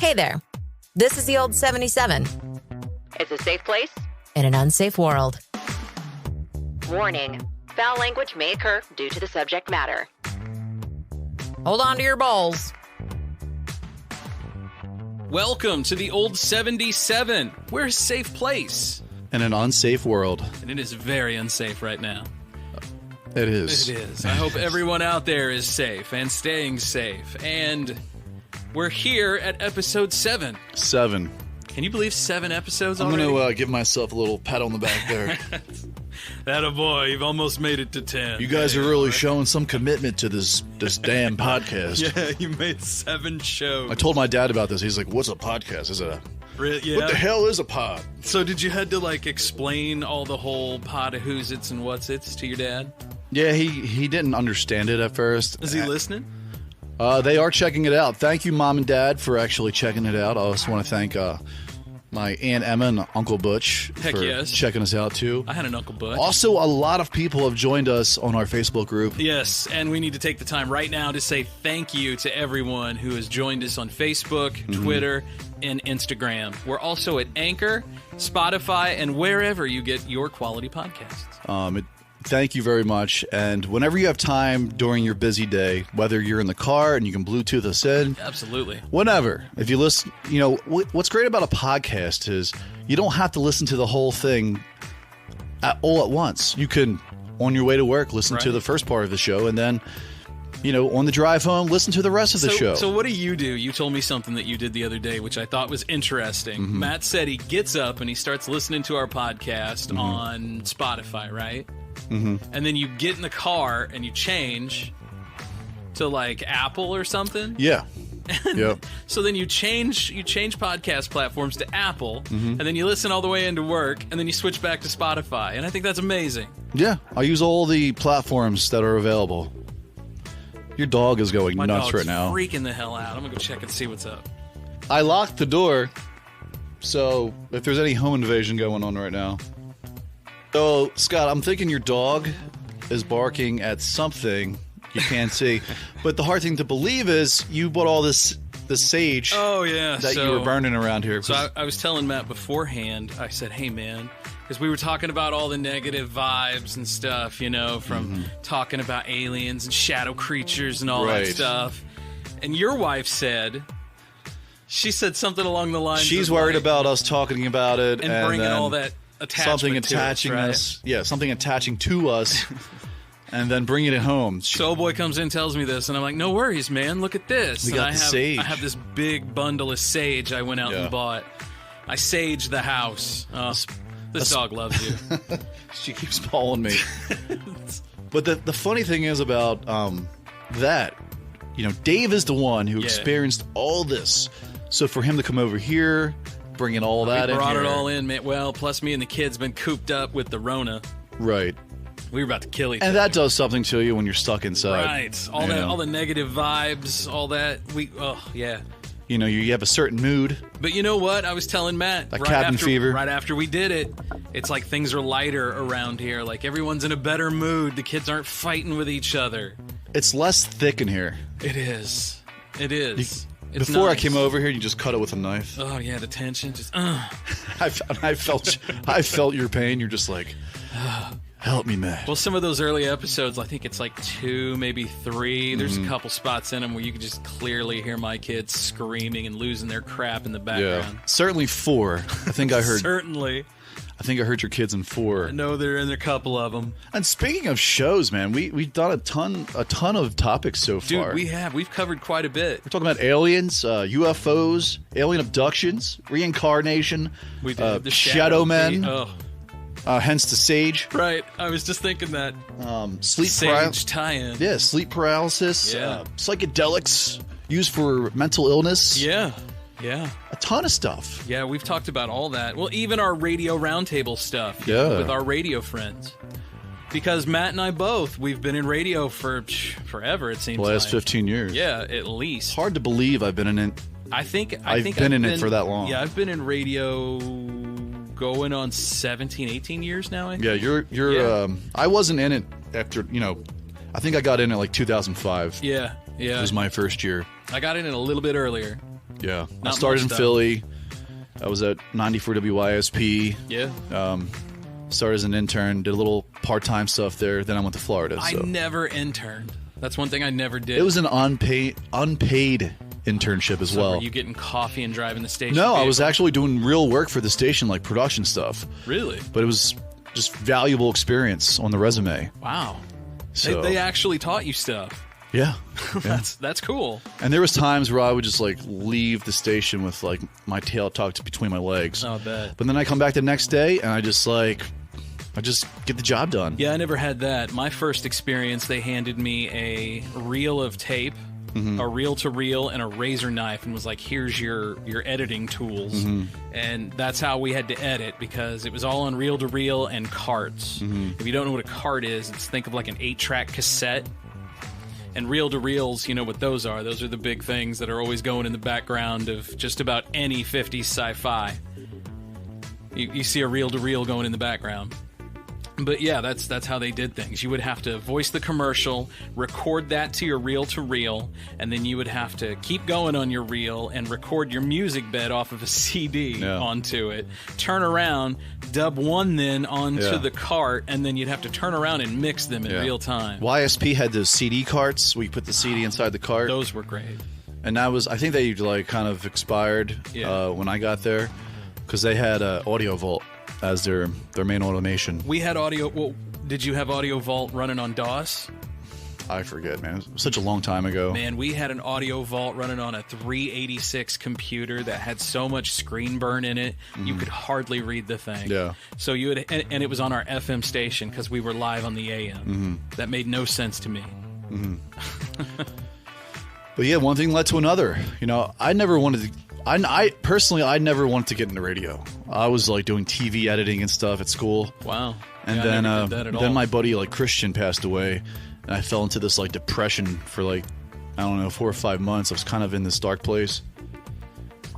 Hey there. This is the old 77. It's a safe place. In an unsafe world. Warning. Foul language may occur due to the subject matter. Hold on to your bowls. Welcome to the old 77. We're a safe place. In an unsafe world. And it is very unsafe right now. It is. It is. I hope everyone out there is safe and staying safe. And we're here at episode 7. 7. Can you believe 7 episodes I'm already? going to give myself a little pat on the back there. Atta boy, you've almost made it to 10. You guys are really showing some commitment to this damn podcast. Yeah, you made 7 shows. I told my dad about this. He's like, what's a podcast? Is it a... Yeah. What the hell is a pod? So did you had to explain all the whole pod of who's its and what's its to your dad? Yeah, he didn't understand it at first. Is he listening? They are checking it out. Thank you, Mom and Dad, for actually checking it out. I also want to thank my Aunt Emma and Uncle Butch Heck for yes. checking us out, too. I had an Uncle Butch. Also, a lot of people have joined us on our Facebook group. Yes, and we need to take the time right now to say thank you to everyone who has joined us on Facebook, Twitter, and Instagram. We're also at Anchor, Spotify, and wherever you get your quality podcasts. Thank you very much. And whenever you have time during your busy day, whether you're in the car and you can Bluetooth us in, Absolutely. whenever, if you listen, what's great about a podcast is you don't have to listen to the whole thing all at once. You can, on your way to work, listen to Right. the first part of the show, and then, on the drive home, listen to the rest of the show. So what do? You told me something that you did the other day, which I thought was interesting. Matt said he gets up and he starts listening to our podcast on Spotify, right? Mm-hmm. And then you get in the car and you change to Apple or something. Yeah. Yep. So then you change podcast platforms to Apple, and then you listen all the way into work, and then you switch back to Spotify. And I think that's amazing. Yeah. I use all the platforms that are available. Your dog is going My nuts dog's right now. freaking the hell out. I'm gonna go check and see what's up. I locked the door, so if there's any home invasion going on right now. So, Scott, I'm thinking your dog is barking at something you can't see. But the hard thing to believe is you bought all the sage Oh yeah, that you were burning around here. So I was telling Matt beforehand. I said, "Hey man," because we were talking about all the negative vibes and stuff, from talking about aliens and shadow creatures and all Right. that stuff. And your wife said, she said something along the lines. She's of worried about us talking about it and bringing then all that attachment something to attaching us, right? us. Yeah, something attaching to us, and then bringing it home. So boy comes in and tells me this, and I'm like, no worries, man. Look at this. We And got I the have, sage. I have this big bundle of sage I went out Yeah. and bought. I saged the house. This dog loves you. She keeps calling me. But the funny thing is about that, Dave is the one who Yeah. experienced all this. So for him to come over here, bringing all that We in brought here, it all in, man. Well, plus me and the kids been cooped up with the Rona. right? We were about to kill each And other. that does something to you when you're stuck inside. Right. All you that, know. all the negative vibes, all that. Yeah. You have a certain mood. But you know what? I was telling Matt That cabin fever. right after we did it. It's like things are lighter around here. Like everyone's in a better mood. The kids aren't fighting with each other. It's less thick in here. It is. It is. It's Before nice. I came over here, you just cut it with a knife. Oh yeah, the tension just. I felt your pain. You're just like, help me, man. Well, some of those early episodes, I think it's 2, maybe 3. There's Mm-hmm. a couple spots in them where you can just clearly hear my kids screaming and losing their crap in the Yeah, background. certainly 4. I think I heard. Certainly. I think I heard your kids in 4. I know there are a couple of them. And speaking of shows, man, we've done a ton of topics so Dude, far. we've covered quite a bit. We're talking about aliens, UFOs, alien abductions, reincarnation, We did the shadow men, Oh, hence the sage, right. I was just thinking that sleep sage tie-in. yeah, sleep paralysis, Yeah. psychedelics used for mental illness, Yeah. a ton of stuff. Yeah, we've talked about all that. Well, even our radio roundtable stuff Yeah. with our radio friends. Because Matt and I both, we've been in radio for forever, it seems The last like. 15 years. Yeah, at least. Hard to believe I've been in it. I've been in it for that long. Yeah, I've been in radio going on 17, 18 years now, I think. Yeah, you're. Yeah. I wasn't in it after. I think I got in at 2005. Yeah. It was my first year. I got in a little bit earlier. Yeah. I Not started in much, though. Philly. I was at 94 WYSP. Yeah. Started as an intern, did a little part-time stuff there. Then I went to Florida. I So. never interned. That's one thing I never did. It was an unpaid internship as So well. were you getting coffee and driving the station? No, I was vehicle? actually doing real work for the station, like production stuff. Really? But it was just valuable experience on the resume. Wow. So They actually taught you stuff. yeah. That's cool. And there was times where I would just like leave the station with like my tail tucked between my legs. I'll bet. But then I come back the next day and I just get the job done. Yeah, I never had that. My first experience, they handed me a reel of tape, a reel-to-reel, and a razor knife, and was like, here's your editing tools. And that's how we had to edit, because it was all on reel-to-reel and carts. If you don't know what a cart is, think of like an 8-track cassette. And reel-to-reels, you know what those are. Those are the big things that are always going in the background of just about any 50s sci-fi. You see a reel-to-reel going in the background. But yeah, that's how they did things. You would have to voice the commercial, record that to your reel-to-reel, and then you would have to keep going on your reel and record your music bed off of a CD onto it. Turn around, dub one then onto the cart, and then you'd have to turn around and mix them in real time. YSP had those CD carts where you put the CD inside the cart. Those were great. And that was, I think they like kind of expired when I got there because they had Audio Vault as their main automation. We had audio. Well, did you have Audio Vault running on DOS? I forget, man. It was such a long time ago. Man, we had an Audio Vault running on a 386 computer that had so much screen burn in it, you could hardly read the thing. Yeah. So you would, and it was on our FM station because we were live on the AM. That made no sense to me. But yeah, one thing led to another. You know, I never wanted to. I personally, I never wanted to get into radio. I was like doing TV editing and stuff at school. Wow. And Yeah, I never did that at all. then my buddy like Christian passed away, and I fell into this like depression for like, I don't know, 4 or 5 months. I was kind of in this dark place,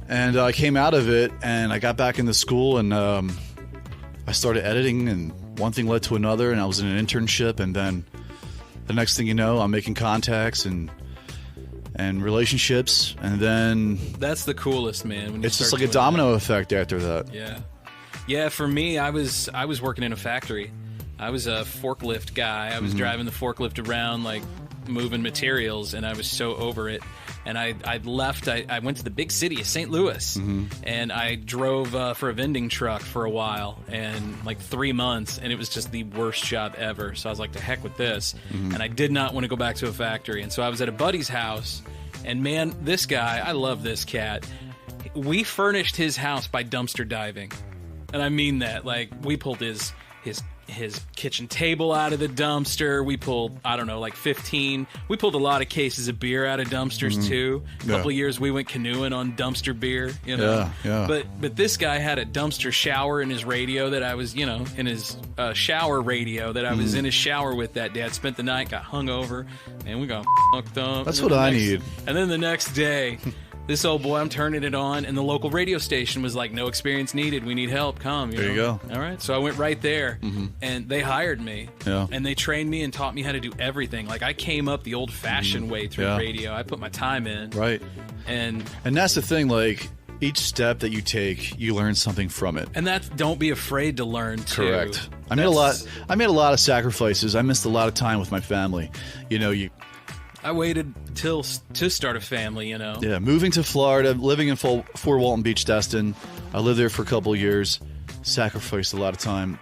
and I came out of it, and I got back into school, and I started editing, and one thing led to another, and I was in an internship, and then the next thing you know, I'm making contacts and relationships, and then That's the coolest, man. When you it's just start like a doing domino effect after that. that. Yeah. Yeah, for me, I was working in a factory. I was a forklift guy. I was driving the forklift around, like, moving materials, and I was so over it. And I left. I went to the big city of St. Louis, and I drove for a vending truck for a while, and like 3 months, and it was just the worst job ever. So I was like, to heck with this. And I did not want to go back to a factory. And so I was at a buddy's house, and man, this guy, I love this cat. We furnished his house by dumpster diving. And I mean that. Like, we pulled his kitchen table out of the dumpster. We pulled, I don't know, like 15. We pulled a lot of cases of beer out of dumpsters too. A couple of years we went canoeing on dumpster beer, you know. Yeah. But this guy had a dumpster shower in his radio that I was, you know, in his shower radio that I was in his shower with that day. I spent the night, got hungover, and we got fucked up. That's And what then I the next- need. And then the next day, this old boy, I'm turning it on, and the local radio station was like, no experience needed. We need help. Come. There you know? go. All right. So I went right there, and they hired me. Yeah. And they trained me and taught me how to do everything. Like, I came up the old-fashioned way through Yeah. radio. I put my time in. Right. And And that's the thing, like, each step that you take, you learn something from it. that's, don't be afraid to learn, too. Correct. I made a lot of sacrifices. I missed a lot of time with my family. You know, I waited to start a family, you know. yeah, moving to Florida, living in Fort Walton Beach, Destin. I lived there for a couple of years, sacrificed a lot of time.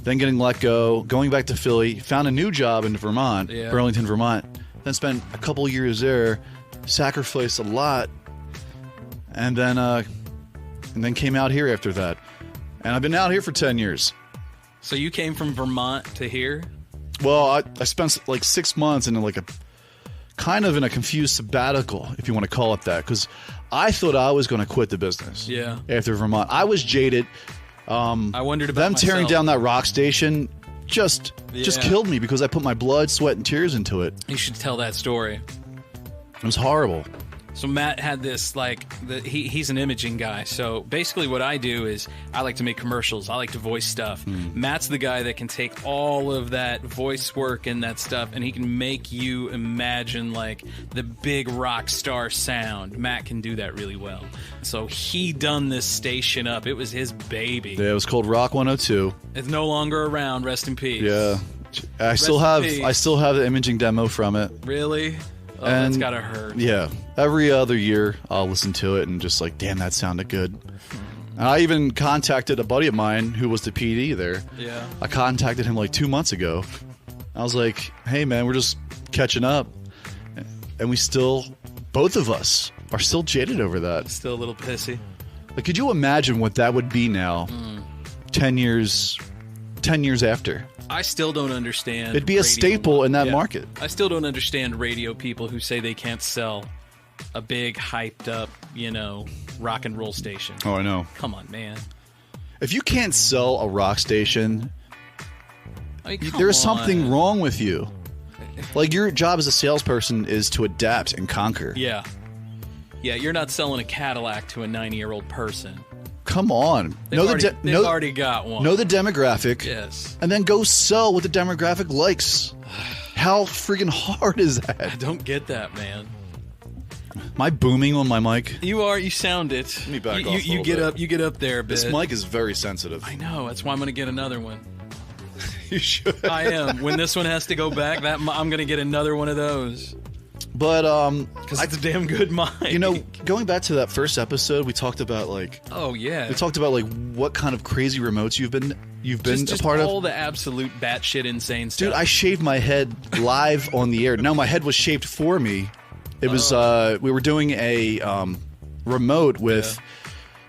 Then getting let go, going back to Philly, found a new job in Vermont, Yeah. Burlington, Vermont. Then spent a couple of years there, sacrificed a lot, and then came out here after that. And I've been out here for 10 years. So you came from Vermont to here? Well, I spent like 6 months in like a kind of in a confused sabbatical, if you want to call it that, because I thought I was going to quit the business. Yeah. After Vermont, I was jaded. I wondered about Them tearing myself. down that rock station just Yeah. killed me because I put my blood, sweat, and tears into it. You should tell that story. It was horrible. So Matt had this, he's an imaging guy. So basically what I do is I like to make commercials. I like to voice stuff. Matt's the guy that can take all of that voice work and that stuff, and he can make you imagine, like, the big rock star sound. Matt can do that really well. So he done this station up. It was his baby. Yeah, it was called Rock 102. It's no longer around. Rest in peace. Yeah. I Rest still in have peace. the imaging demo from it. Really? Oh, And- that's gotta hurt. Yeah. Every other year, I'll listen to it and just like, damn, that sounded good. And I even contacted a buddy of mine who was the PD there. Yeah. I contacted him like 2 months ago. I was like, hey, man, we're just catching up. And we still, both of us, are still jaded over that. Still a little pissy. Like, could you imagine what that would be now, 10 years after? I still don't understand. It'd be a radio. staple in that Yeah. market. I still don't understand radio people who say they can't sell a big, hyped up, rock and roll station. Oh, I know. Come on, man. If you can't sell a rock station, I mean, come there's on. something wrong with you. Like, your job as a salesperson is to adapt and conquer. Yeah. Yeah, you're not selling a Cadillac to a 90-year-old person. Come on. They've already got one. Know the demographic. Yes. And then go sell what the demographic likes. How freaking hard is I that? don't get that, man. Am I booming on my mic? You sound it. Let me back you, off a you little get bit. up. You get up there a bit. This mic is very sensitive. I know. That's why I'm going to get another one. You should. I am. When this one has to go back, I'm going to get another one of those. But, Because it's a damn good mic. going back to that first episode, we talked about, like, Oh yeah. what kind of crazy remotes you've been just a part all of. the absolute batshit insane stuff. Dude, I shaved my head live on the air. No, my head was shaved for me. It was we were doing a remote with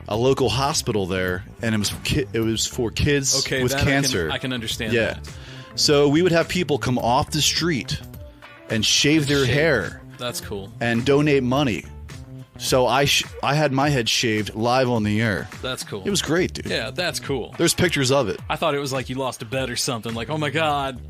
a local hospital there, and it was for kids with that cancer. I can understand Yeah. that. So we would have people come off the street and shave their hair That's cool. and donate money. So I had my head shaved live on the air. That's cool. It was great, dude. Yeah, that's cool. There's pictures of it. I thought it was like you lost a bet or something. Like, oh my god.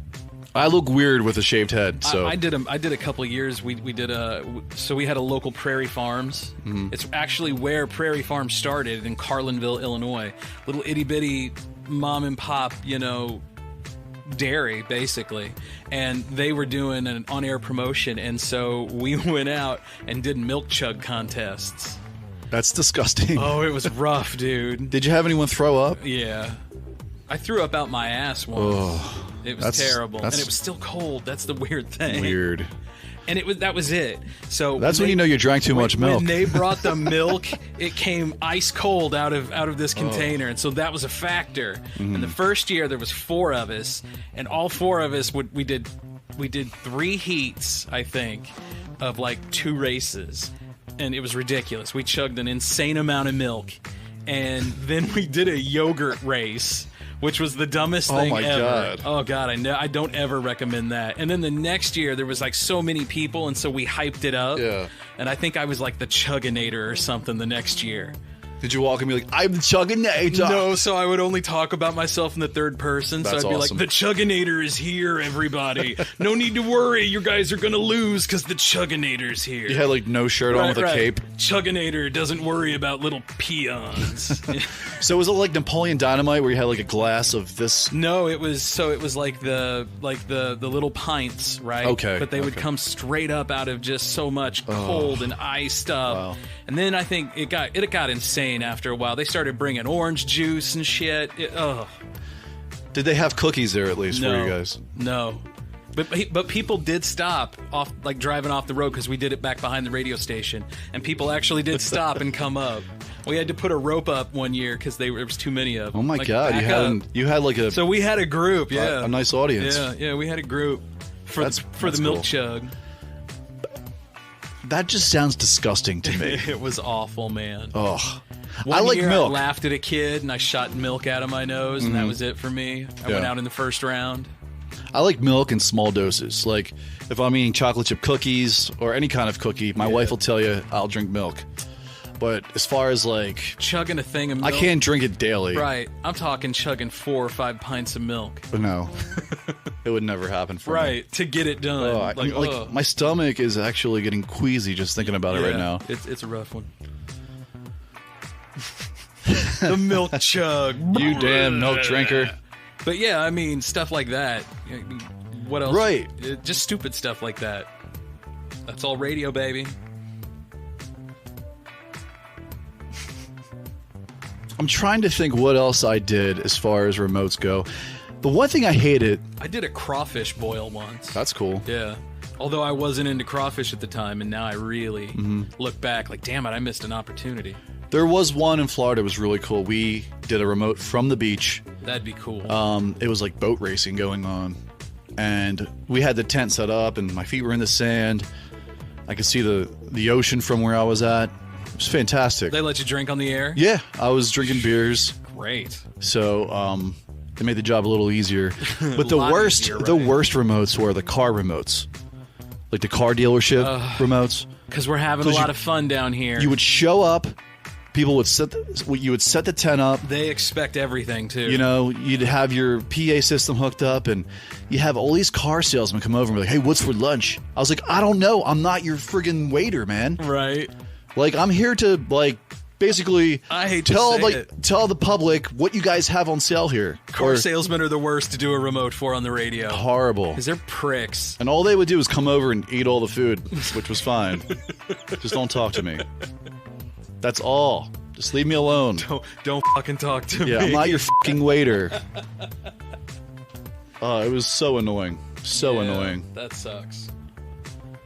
I look weird with a shaved head. So I did a couple of years. We had a local Prairie Farms. Mm-hmm. It's actually where Prairie Farms started in Carlinville, Illinois. Little itty bitty mom and pop, dairy basically, and they were doing an on-air promotion, and so we went out and did milk chug contests. that's disgusting. Oh, it was rough, dude. Did you have anyone throw up? Yeah, I threw up out my ass once. It was terrible, and that's- it was still cold. That's the weird thing. Weird. And that was it. So That's when you know you drank too much milk. When they brought the milk, it came ice cold out of this container, and so that was a factor. Mm-hmm. And the first year there was 4 of us, and all 4 of us we did 3 heats, I think, of like 2 races, and it was ridiculous. We chugged an insane amount of milk, and then we did a yogurt race, which was the dumbest thing my ever. God. Oh god, I don't ever recommend that. And then the next year there was like so many people, and so we hyped it up. Yeah. And I think I was like the Chugginator or something the next year. Did you walk and be like, I'm chugging the No, so I would only talk about myself in the third person. That's so I'd be awesome. like, the Chugginator is here, everybody. No need to worry, you guys are gonna lose because the Chugginator's here. You had like no shirt on with a cape. Chugginator doesn't worry about little peons. So was it like Napoleon Dynamite where you had like a glass of this? No, it was like the little pints, right? Okay, But they would okay. come straight up out of just so much cold and ice stuff. Wow. And then I think it got insane after a while. They started bringing orange juice and shit. Did they have cookies there at least for you guys? No. But people did stop off, like driving off the road, because we did it back behind the radio station, and people actually did stop and come up. We had to put a rope up one year because there was too many of them. Oh my Like, god, back up. you had like a So we had a group, yeah, a nice audience. yeah, we had a group for That's the milk cool. chug. That just sounds disgusting to me. It was awful, man. Oh, One I like year milk. I laughed at a kid and I shot milk out of my nose, and that was it for me. I went Yeah. out in the first round. I like milk in small doses. Like if I'm eating chocolate chip cookies or any kind of cookie, my wife will tell you I'll drink milk. But as far as like, Chugging a thing of milk. I can't drink it daily. Right. I'm talking chugging 4 or 5 pints of milk. No. It would never happen for me. Right, to get it done. Oh, my stomach is actually getting queasy just thinking about it right now. It's a rough one. The milk chug. You damn milk drinker. But yeah, I mean, stuff like that. What else? Right. Just stupid stuff like that. That's all radio, baby. I'm trying to think what else I did as far as remotes go. The one thing I hated... I did a crawfish boil once. That's cool. Yeah. Although I wasn't into crawfish at the time, and now I really look back like, damn it, I missed an opportunity. There was one in Florida that was really cool. We did a remote from the beach. That'd be cool. It was like boat racing going on. And we had the tent set up, and my feet were in the sand. I could see the ocean from where I was at. It was fantastic. They let you drink on the air? Yeah, I was drinking beers. Great. So, they made the job a little easier. But the lot worst, easier, the right? worst remotes were the car remotes, like the car dealership remotes. Because we're having a 'Cause lot you- of fun down here. You would show up, people would you would set the tent up. They expect everything, too. You know, you'd have your PA system hooked up, and you have all these car salesmen come over and be like, "Hey, what's for lunch?" I was like, "I don't know. I'm not your friggin' waiter, man. Right. Like, I'm here to basically I hate to tell say tell the public what you guys have on sale here." Car salesmen are the worst to do a remote for on the radio. Horrible. Because they're pricks. And all they would do is come over and eat all the food, which was fine. Just don't talk to me. That's all. Just leave me alone. Don't fucking talk to me. Yeah, I'm not your fucking waiter. It was so annoying. So Yeah, annoying. That sucks.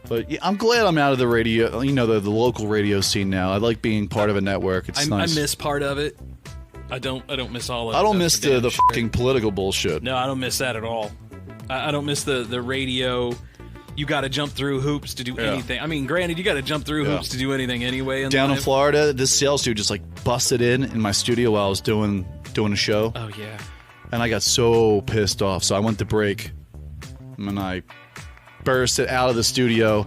But yeah, I'm glad I'm out of the radio, the local radio scene now. I like being part of a network. It's nice. I miss part of it. I don't miss all of it. I don't That's miss for damn the sure. fucking political bullshit. No, I don't miss that at all. I don't miss the radio. You got to jump through hoops to do Yeah. anything. I mean, granted, you got to jump through Yeah. hoops to do anything anyway. Down in life. Florida, this sales dude just busted in my studio while I was doing a show. Oh yeah. And I got so pissed off. So I went to break, and I bursted out of the studio.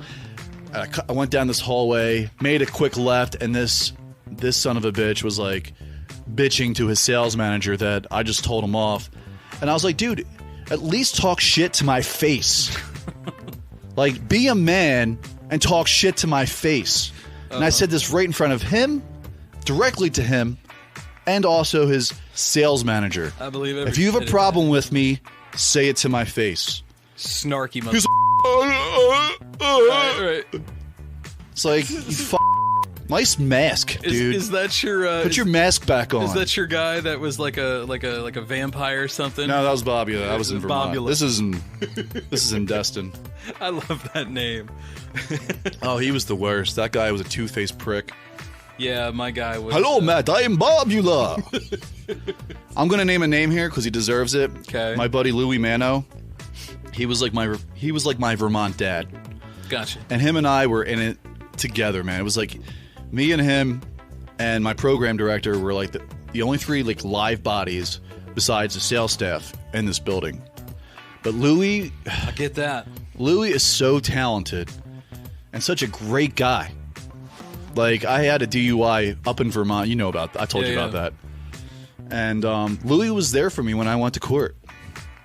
I went down this hallway, made a quick left, and this son of a bitch was bitching to his sales manager that I just told him off. And I was like, dude, at least talk shit to my face. Be a man and talk shit to my face. And I said this right in front of him, directly to him, and also his sales manager. I believe every If you have bit a of problem with me, say it to my face. snarky mother. He's Right. It's like, you nice mask, dude. Is that your? Put your mask back on. Is that your guy that was like a vampire or something? No, that was Bobby. That was in Vermont. Bobula. This is in Destin. I love that name. Oh, he was the worst. That guy was a two-faced prick. Yeah, my guy was. Hello, Matt. I am Bobula. I'm gonna name a name here because he deserves it. Okay. My buddy Louis Mano. He was like my Vermont dad. Gotcha. And him and I were in it together, man. It was like me and him and my program director were the only three live bodies besides the sales staff in this building. But Louis I get that. is so talented and such a great guy. I had a DUI up in Vermont. You know about that. I told you about that. And Louis was there for me when I went to court.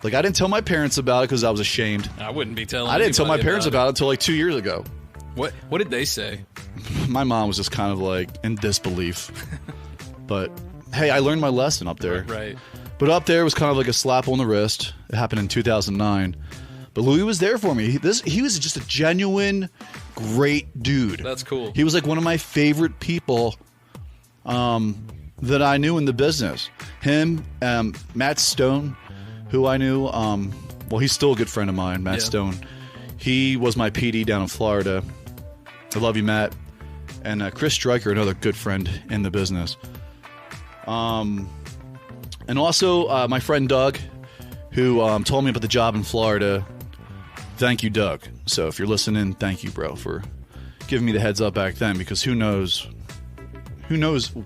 I didn't tell my parents about it because I was ashamed. I wouldn't be telling. I didn't tell my anybody parents about it until 2 years ago. What did they say? My mom was just kind of in disbelief. But hey, I learned my lesson up there. Right. But up there was kind of like a slap on the wrist. It happened in 2009. But Louis was there for me. He was just a genuine, great dude. That's cool. He was one of my favorite people that I knew in the business. Him, Matt Stone, who I knew. He's still a good friend of mine, Matt Stone. He was my PD down in Florida. I love you, Matt. And Chris Stryker, another good friend in the business. And also my friend Doug, who told me about the job in Florida. Thank you, Doug. So if you're listening, thank you, bro, for giving me the heads up back then, because who knows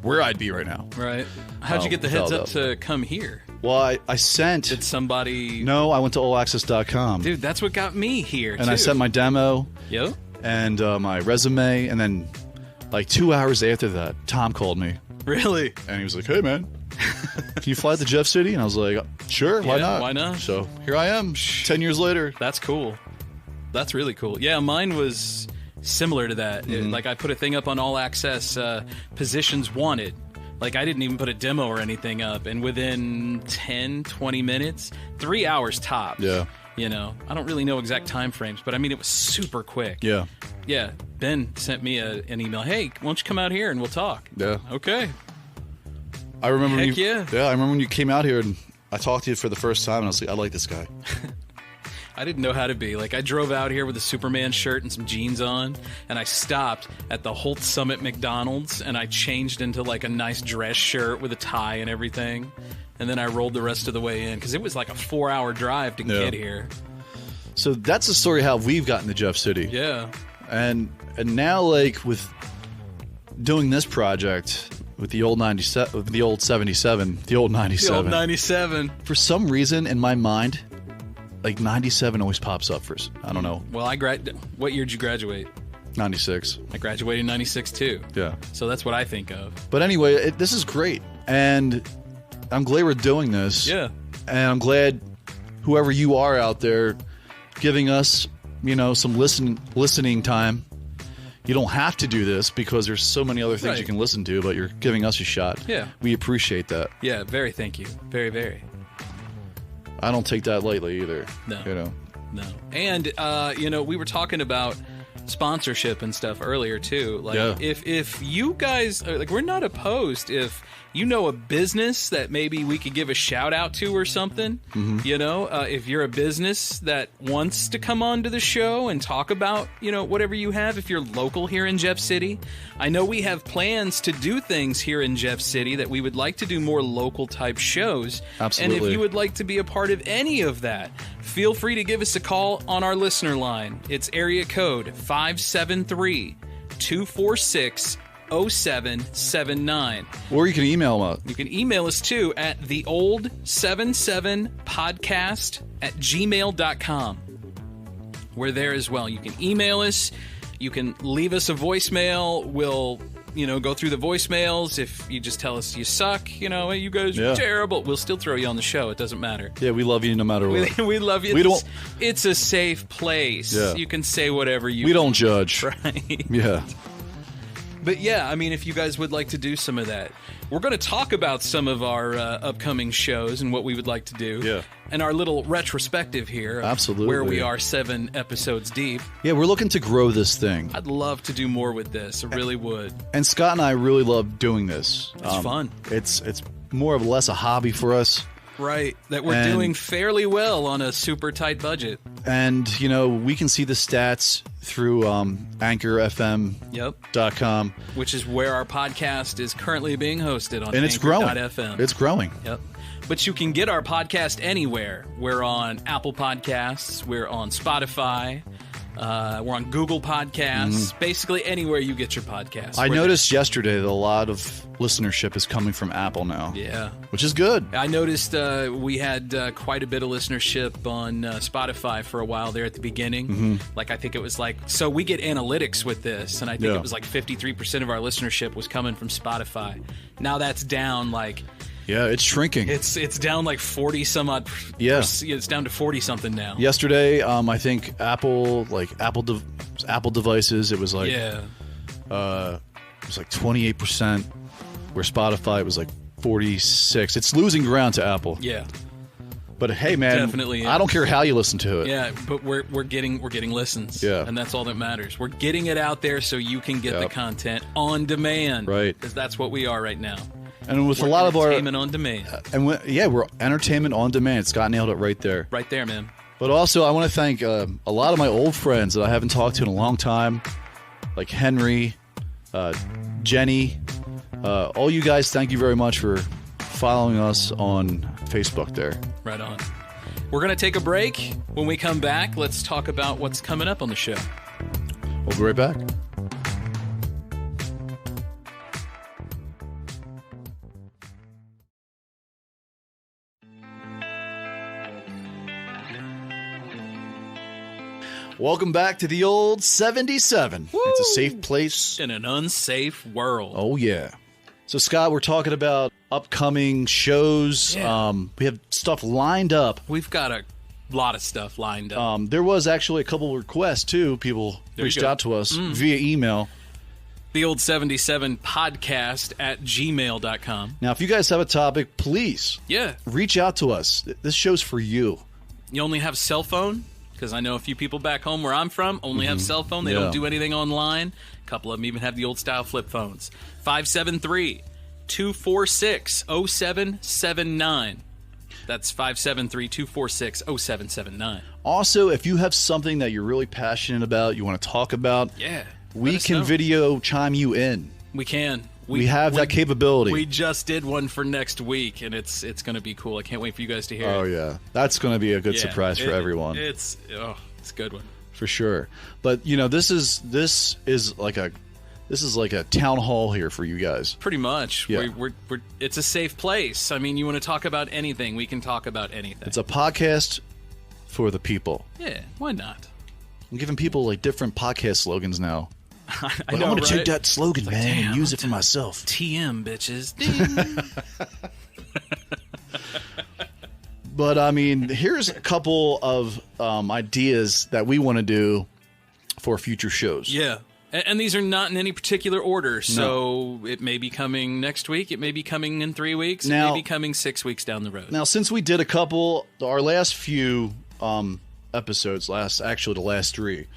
where I'd be right now. Right. How'd you get the heads up to come here? Well, I sent... Did somebody... No, I went to allaccess.com. Dude, that's what got me here, And I too. sent my demo Yo? and my resume, and then 2 hours after that, Tom called me. Really? And he was like, hey, man, Can you fly to Jeff City? And I was like, sure, why Yeah, not? why not? So here I am, 10 years later. That's cool. That's really cool. Yeah, mine was similar to that. Like I put a thing up on All Access, positions wanted. Like I didn't even put a demo or anything up, and within 10, 20 minutes, 3 hours tops. Yeah. You know, I don't really know exact time frames, but I mean, it was super quick. Yeah. Yeah. Ben sent me an email. Hey, why don't you come out here and we'll talk? Yeah. Okay. I remember Heck when you, yeah. I remember when you came out here and I talked to you for the first time and I was like, I like this guy. I didn't know how to be. Like, I drove out here with a Superman shirt and some jeans on, and I stopped at the Holt Summit McDonald's, and I changed into, like, a nice dress shirt with a tie and everything, and then I rolled the rest of the way in, because it was like a 4-hour drive to get here. So that's the story how we've gotten to Jeff City. Yeah. And now, like, with doing this project with the old 97, with the old 77, the old 97. The old 97. For some reason in my mind, like 97 always pops up for, I don't know, Well, what year did you graduate? 96. I graduated in 96, too. Yeah. So that's what I think of. But anyway, this is great. And I'm glad we're doing this. Yeah. And I'm glad whoever you are out there giving us, you know, some listening time. You don't have to do this because there's so many other things Right. you can listen to, but you're giving us a shot. Yeah. We appreciate that. Yeah, very thank you. Very, very. I don't take that lightly either. No. You know. No. And, you know, we were talking about sponsorship and stuff earlier, too. Like, Yeah. if you guys, like, we're not opposed if you know a business that maybe we could give a shout out to or something, you know, if you're a business that wants to come on to the show and talk about, you know, whatever you have, if you're local here in Jeff City, I know we have plans to do things here in Jeff City that we would like to do more local type shows. Absolutely. And if you would like to be a part of any of that, feel free to give us a call on our listener line. It's area code 573-246-0779. Or you can email us. You can email us too at theold77podcast@gmail.com. We're there as well. You can email us. You can leave us a voicemail. We'll, you know, go through the voicemails. If you just tell us you suck, you know, hey, you guys are terrible, we'll still throw you on the show. It doesn't matter. Yeah, we love you no matter what. We love you. We don't- It's a safe place. Yeah. You can say whatever you We don't judge. Right. Yeah. But yeah, I mean, if you guys would like to do some of that, we're going to talk about some of our upcoming shows and what we would like to do. Yeah. And our little retrospective here. Of Absolutely. Where we are 7 episodes deep. Yeah, we're looking to grow this thing. I'd love to do more with this. I really would. And Scott and I really love doing this. It's fun. It's more or less a hobby for us. Right. That we're And- doing fairly well on a super tight budget. And, you know, we can see the stats through anchorfm.com. Yep. Which is where our podcast is currently being hosted on And it's growing. Anchor.fm. It's growing. Yep. But you can get our podcast anywhere. We're on Apple Podcasts. We're on Spotify. We're on Google Podcasts. Basically anywhere you get your podcasts. I We're noticed yesterday that a lot of listenership is coming from Apple now, there. Yeah. which is good. I noticed we had quite a bit of listenership on Spotify for a while there at the beginning. Like, I think it was like, so we get analytics with this, and I think Yeah. it was like 53% of our listenership was coming from Spotify. Now that's down like, Yeah, it's shrinking. it's down like 40 some odd. Yeah. It's down to 40 something now. Yesterday, I think Apple devices, it was like Yeah. it was like 28%, where Spotify was like 46. It's losing ground to Apple. Yeah. But hey, man, Definitely is. I don't care how you listen to it. Yeah, but we're getting listens. Yeah. And that's all that matters. We're getting it out there so you can get the Yep. content on demand. Right. Because that's what we are right now. And with We're a lot of our entertainment on demand. we're entertainment on demand. Scott nailed it right there. Right there, man. But also, I want to thank a lot of my old friends that I haven't talked to in a long time, like Henry, Jenny, all you guys. Thank you very much for following us on Facebook there. Right on. We're going to take a break. When we come back, let's talk about what's coming up on the show. We'll be right back. Welcome back to the old 77. It's a safe place. In an unsafe world. Oh, yeah. So, Scott, we're talking about upcoming shows. Yeah. We have stuff lined up. We've got a lot of stuff lined up. There was actually a couple requests, too. People reached out to us via email. The old 77 podcast at gmail.com. Now, if you guys have a topic, please reach out to us. This show's for you. You only have cell phone? Because I know a few people back home where I'm from only have cell phone. They don't do anything online. A couple of them even have the old style flip phones. 573-246-0779. That's 573-246-0779. Also, if you have something that you're really passionate about, you want to talk about, we can video chime you in. We can. We have that capability. We just did one for next week, and it's going to be cool. I can't wait for you guys to hear it. Oh, yeah. That's going to be a good surprise for everyone. It's a good one. For sure. But, this is like a town hall here for you guys. Pretty much. Yeah. It's a safe place. I mean, you want to talk about anything, we can talk about anything. It's a podcast for the people. Yeah, why not? I'm giving people like different podcast slogans now. I know, I'm going to right? take that slogan, man, and use it for myself. TM, bitches. Ding. But, I mean, here's a couple of ideas that we want to do for future shows. Yeah. And these are not in any particular order, so it may be coming next week, it may be coming in 3 weeks, it may be coming 6 weeks down the road. Now, since we did our last few episodes, the last three,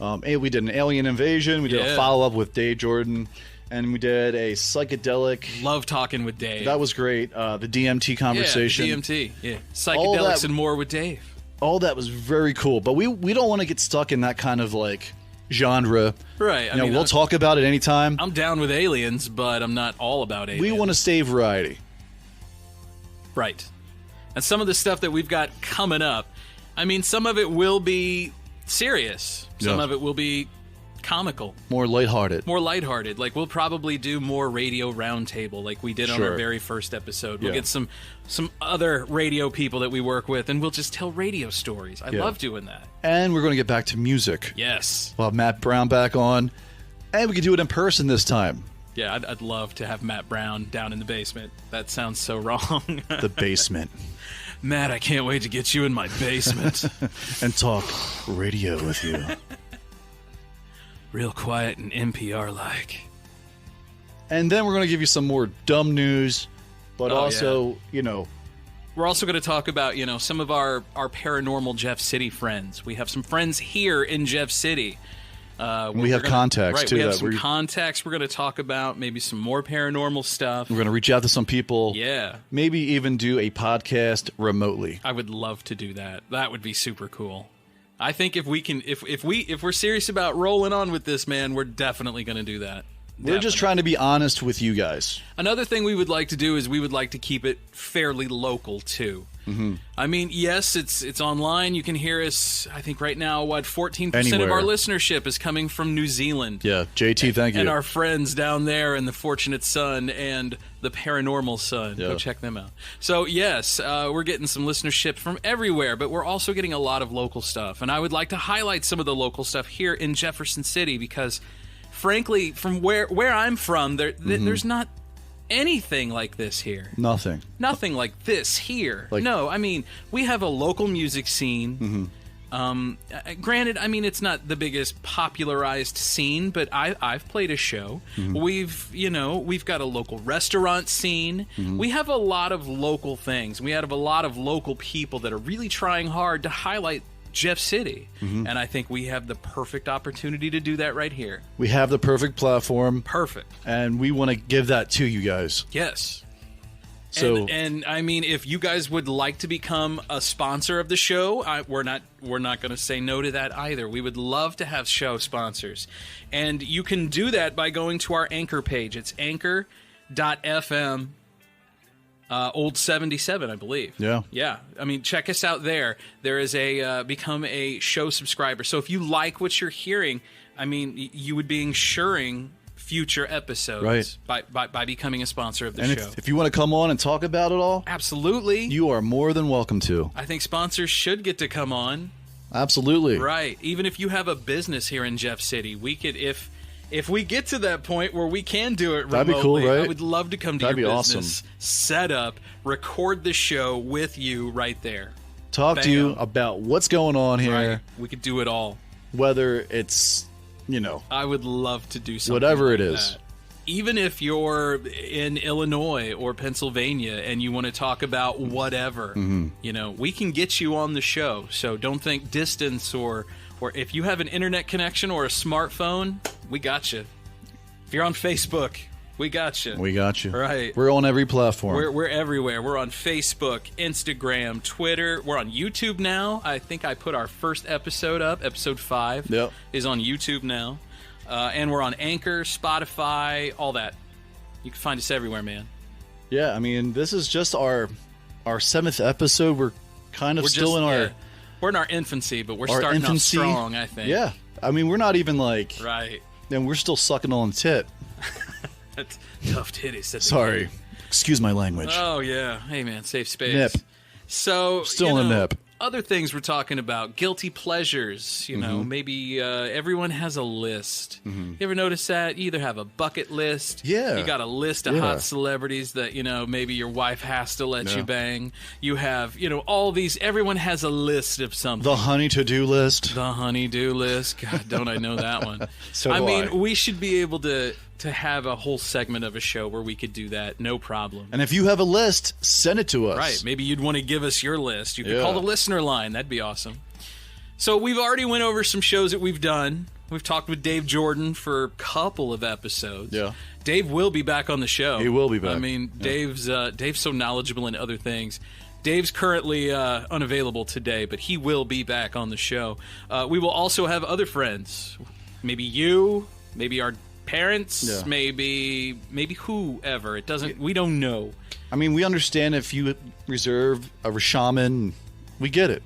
we did an alien invasion, we did a follow-up with Dave Jordan, and we did a psychedelic. Love talking with Dave. That was great. The DMT conversation. Yeah, DMT. Yeah, psychedelics and more with Dave. All that was very cool, but we don't want to get stuck in that kind of like genre. Right. I mean, we'll talk about it anytime. I'm down with aliens, but I'm not all about aliens. We want to stay variety. Right. And some of the stuff that we've got coming up, I mean, some of it will be serious. Some of it will be comical. More lighthearted. Like, we'll probably do more radio roundtable like we did on our very first episode. We'll get some other radio people that we work with, and we'll just tell radio stories. I love doing that. And we're going to get back to music. Yes. We'll have Matt Brown back on, and we can do it in person this time. Yeah, I'd love to have Matt Brown down in the basement. That sounds so wrong. The basement. Matt, I can't wait to get you in my basement. And talk radio with you. Real quiet and NPR-like. And then we're going to give you some more dumb news, but also, We're also going to talk about, some of our paranormal Jeff City friends. We have some friends here in Jeff City. We have contacts, too. We have some contacts we're going to talk about, maybe some more paranormal stuff. We're going to reach out to some people. Yeah. Maybe even do a podcast remotely. I would love to do that. That would be super cool. I think if we can, if we're serious about rolling on with this, man, we're definitely going to do that. We're just trying to be honest with you guys. Another thing we would like to do is we would like to keep it fairly local too. Mm-hmm. I mean, yes, it's online. You can hear us. I think right now, 14% of our listenership is coming from New Zealand. Yeah, JT, thank you. And our friends down there in the Fortunate Son and the Paranormal Son. Go check them out. So yes, we're getting some listenership from everywhere, but we're also getting a lot of local stuff. And I would like to highlight some of the local stuff here in Jefferson City because, frankly, from where I'm from, there's not anything like this here. Nothing like this here. No, I mean, we have a local music scene. Mm-hmm. Granted, I mean, it's not the biggest popularized scene, but I've played a show. Mm-hmm. We've got a local restaurant scene. Mm-hmm. We have a lot of local things. We have a lot of local people that are really trying hard to highlight Jeff City. Mm-hmm. And I think we have the perfect opportunity to do that right here. We have the perfect platform. Perfect. And we want to give that to you guys. Yes. So, and I mean, if you guys would like to become a sponsor of the show, we're not going to say no to that either. We would love to have show sponsors. And you can do that by going to our Anchor page. It's anchor.fm. Old 77, I believe. Yeah. I mean, check us out there. There is a become a show subscriber. So if you like what you're hearing, I mean, you would be ensuring future episodes by becoming a sponsor of the show. And if you want to come on and talk about it all, absolutely, you are more than welcome to. I think sponsors should get to come on. Absolutely. Right. Even if you have a business here in Jeff City, we could, if if we get to that point where we can do it remotely, That'd be cool, right? I would love to come to That'd your be business, set up, record the show with you right there. Talk to you about what's going on here, Right. We could do it all. whether it's, I would love to do something whatever like it is. that. Even if you're in Illinois or Pennsylvania and you want to talk about whatever, we can get you on the show. So don't think distance or if you have an internet connection or a smartphone, we got you. If you're on Facebook, we got you. We got you. Right. We're on every platform. We're everywhere. We're on Facebook, Instagram, Twitter. We're on YouTube now. I think I put our first episode up. Episode 5 Yep. is on YouTube now. And we're on Anchor, Spotify, all that. You can find us everywhere, man. Yeah, I mean, this is just our 7th episode. We're kind of We're in our infancy, but we're our starting infancy. off strong, I think. Yeah. I mean, we're not even like, Right. and we're still sucking on tit. That's tough titties. That's Sorry. Excuse my language. Oh, yeah. Hey, man, safe space. Nip. So, Still a nip. Other things we're talking about, guilty pleasures. Maybe everyone has a list. You ever notice that? You either have a bucket list. Yeah. You got a list of Yeah. hot celebrities that, maybe your wife has to let you bang. You have, all these. Everyone has a list of something. The honey to-do list. The honey-do list. God, don't I know that one. So I do mean, I. we should be able to have a whole segment of a show where we could do that. No problem. And if you have a list, send it to us. Right. Maybe you'd want to give us your list. You could Yeah. call the listener line. That'd be awesome. So we've already went over some shows that we've done. We've talked with Dave Jordan for a couple of episodes. Yeah. Dave will be back on the show. He will be back. I mean, Dave's so knowledgeable in other things. Dave's currently unavailable today, but he will be back on the show. We will also have other friends. Maybe you, maybe our parents, Yeah. maybe whoever. It doesn't. We don't know. I mean, we understand if you reserve a shaman. We get it.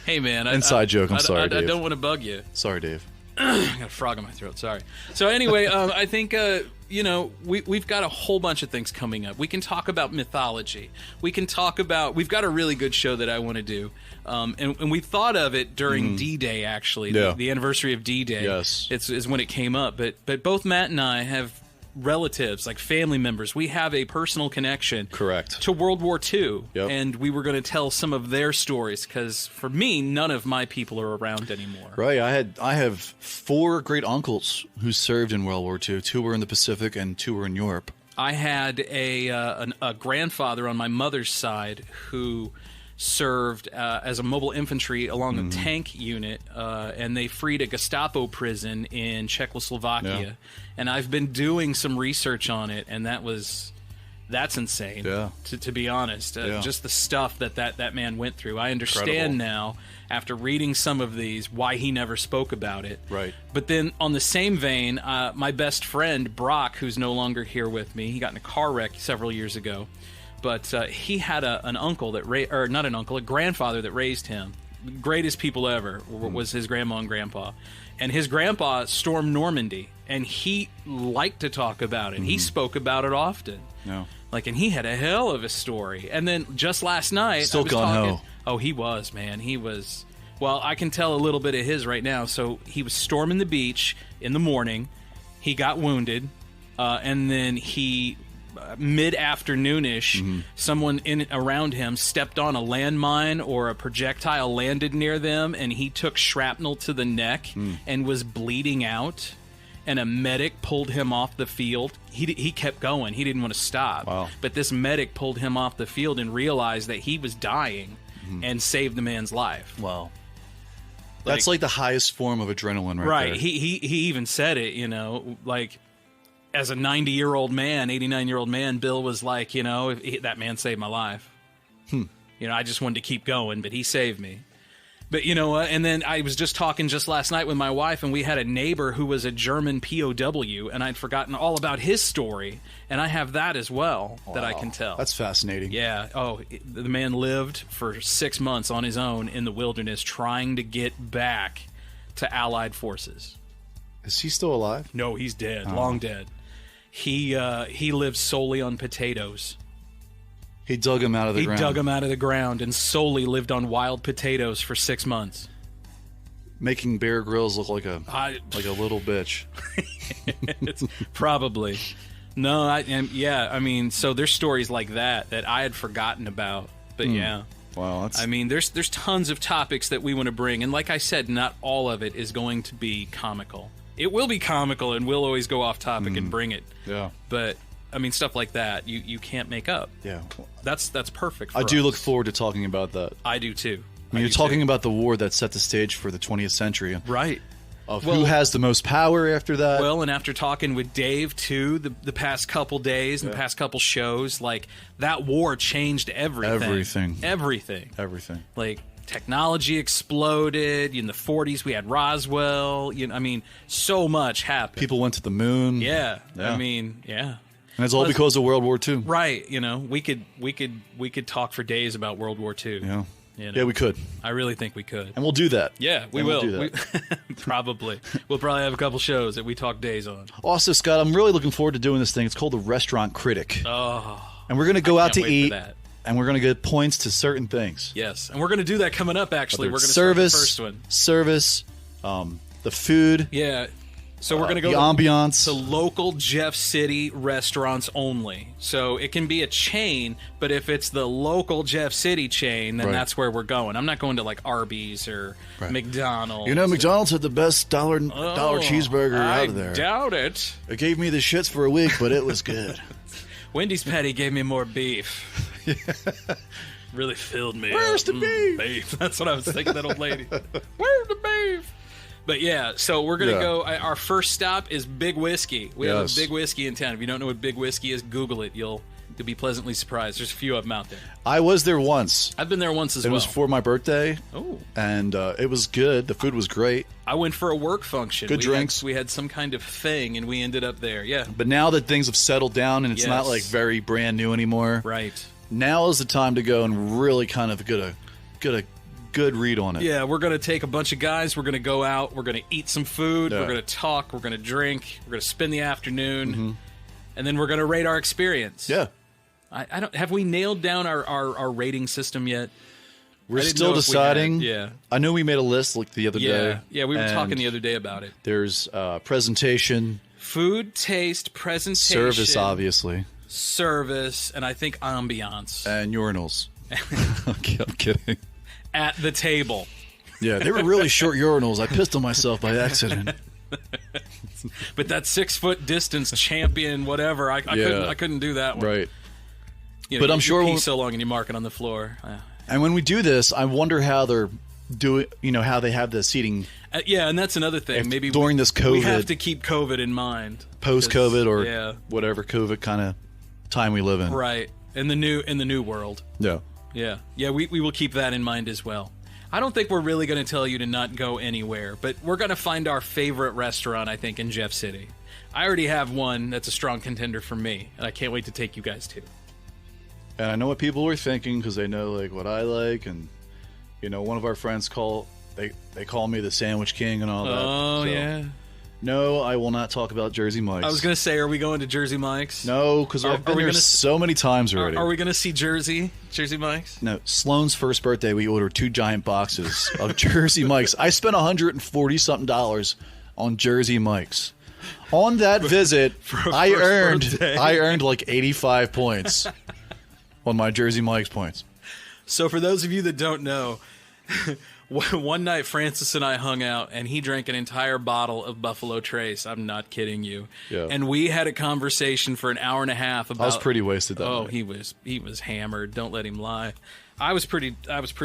Hey, man. Inside joke. I'm sorry, I Dave. don't want to bug you. Sorry, Dave. I got a frog in my throat. Sorry. So anyway, I think we've got a whole bunch of things coming up. We can talk about mythology. We've got a really good show that I want to do, and we thought of it during D-Day. Actually, Yeah. the anniversary of D-Day. Yes. is when it came up. But both Matt and I have relatives, like family members. We have a personal connection. Correct. To World War II, Yep. and we were going to tell some of their stories because for me, none of my people are around anymore. Right. I have 4 great uncles who served in World War II. 2 were in the Pacific and 2 were in Europe. I had a grandfather on my mother's side who served as a mobile infantry along a tank unit, and they freed a Gestapo prison in Czechoslovakia. Yeah. And I've been doing some research on it, and that's insane. Yeah. To be honest, Yeah. just the stuff that man went through. I understand Incredible. now, after reading some of these, why he never spoke about it. Right. But then, on the same vein, my best friend Brock, who's no longer here with me, he got in a car wreck several years ago. But he had an uncle a grandfather that raised him. Greatest people ever was his grandma and grandpa. And his grandpa stormed Normandy, and he liked to talk about it. He spoke about it often. No. And he had a hell of a story. And then just last night, Still I was gung-ho. talking. Oh, he was, man. He was. Well, I can tell a little bit of his right now. So he was storming the beach in the morning. He got wounded, and then he mid-afternoonish, someone around him stepped on a landmine or a projectile landed near them, and he took shrapnel to the neck and was bleeding out. And a medic pulled him off the field. He kept going. He didn't want to stop. Wow. But this medic pulled him off the field and realized that he was dying and saved the man's life. Wow. That's like the highest form of adrenaline right there. He even said it, as a 90-year-old man, 89-year-old man, Bill was like, that man saved my life. I just wanted to keep going, but he saved me. But you know what? And then I was just talking just last night with my wife, and we had a neighbor who was a German POW, and I'd forgotten all about his story, and I have that as well that I can tell. That's fascinating. Yeah. Oh, the man lived for 6 months on his own in the wilderness trying to get back to Allied forces. Is he still alive? No, he's dead. Long dead. He lived solely on potatoes. He dug him out of the ground. He dug him out of the ground and solely lived on wild potatoes for 6 months. making Bear Grylls look like a I- little bitch. It's probably. No, I mean, so there's stories like that I had forgotten about. But yeah. Wow, that's I mean, there's tons of topics that we want to bring, and like I said, not all of it is going to be comical. It will be comical, and we'll always go off topic and bring it. yeah. But I mean, stuff like that you can't make up. Yeah. That's perfect. For I do us. look forward to talking about that. I do too. I mean, you're talking about the war that set the stage for the 20th century. Right. Of Well- who has the most power after that. Well, and after talking with Dave too, the past couple days and the past couple shows, like that war changed everything. Everything. Like technology exploded. In the 40s, we had Roswell. I mean, so much happened. People went to the moon. Yeah. Yeah. I mean, yeah. And it's all because of World War II. Right. We could talk for days about World War II. Yeah. You know? Yeah, we could. I really think we could. And we'll do that. Yeah, we And will. we'll do that. Probably. We'll probably have a couple shows that we talk days on. Also, Scott, I'm really looking forward to doing this thing. It's called the Restaurant Critic. Oh, And we're going to go out can't to wait for eat, that. and we're going to get points to certain things. yes. And we're going to do that coming up, actually. Whether We're going it's to start the service, first one. service, the food, Yeah. So we're going to go the ambiance. to local Jeff City restaurants only. So it can be a chain, but if it's the local Jeff City chain, then Right. that's where we're going. I'm not going to like Arby's or Right. McDonald's. You know, McDonald's had the best dollar Oh, cheeseburger I out of there. doubt it. It gave me the shits for a week, but it was good. Wendy's Patty gave me more beef. Really filled me. Where's up. the beef? Beef. That's what I was thinking, that old lady. Where's the beef? But yeah, so we're going to Yeah. go. Our first stop is Big Whiskey. We have Yes. a Big Whiskey in town. If you don't know what Big Whiskey is, Google it. You'll be pleasantly surprised. There's a few of them out there. I was there once. I've been there once as It well. was for my birthday, Oh, and it was good. The food was great. I went for a work function. Good We drinks. we had some kind of thing, and we ended up there. Yeah, But now that things have settled down and it's not Yes. like very brand new anymore, right. now is the time to go and really kind of get a good read on it. Yeah, we're going to take a bunch of guys. We're going to go out. We're going to eat some food. Yeah. We're going to talk. We're going to drink. We're going to spend the afternoon. And then we're going to rate our experience. Yeah. I don't. Have we nailed down our rating system yet? We're I didn't still know if we had. deciding. Yeah. I know we made a list like the other day. Yeah, we were and talking the other day about it. There's presentation, Food, taste, presentation, service, obviously, service, and I think ambiance and urinals. I'm kidding. at the table. Yeah, they were really short urinals. I pissed on myself by accident. But that 6 foot distance champion, whatever, I couldn't do that one. Right. You know, But I'm sure you pee we'll- so long and you mark it on the floor. And when we do this, I wonder how they're doing. How they have the seating Yeah, and that's another thing. If Maybe during this we have COVID- to keep COVID in mind. post-COVID or yeah, whatever COVID kind of time we live in. right. In the new world. Yeah. Yeah. We will keep that in mind as well. I don't think we're really going to tell you to not go anywhere, but we're going to find our favorite restaurant, I think, in Jeff City. I already have one that's a strong contender for me, and I can't wait to take you guys to. And I know what people are thinking because they know like what I like, and one of our friends they call me the Sandwich King and all that. Oh, So, yeah. No, I will not talk about Jersey Mike's. I was going to say, are we going to Jersey Mike's? No, because I've been we there gonna- so many times already. Are we going to see Jersey Mike's? No, Sloane's first birthday, we ordered 2 giant boxes of Jersey Mike's. I spent $140-something on Jersey Mike's. On that visit, a I first birthday. earned like 85 points on my Jersey Mike's points. So for those of you that don't know, one night Francis and I hung out, and he drank an entire bottle of Buffalo Trace. I'm not kidding you. Yeah. And we had a conversation for an hour and a half about. I was pretty wasted that Oh, night. he was hammered. Don't let him lie. I was pretty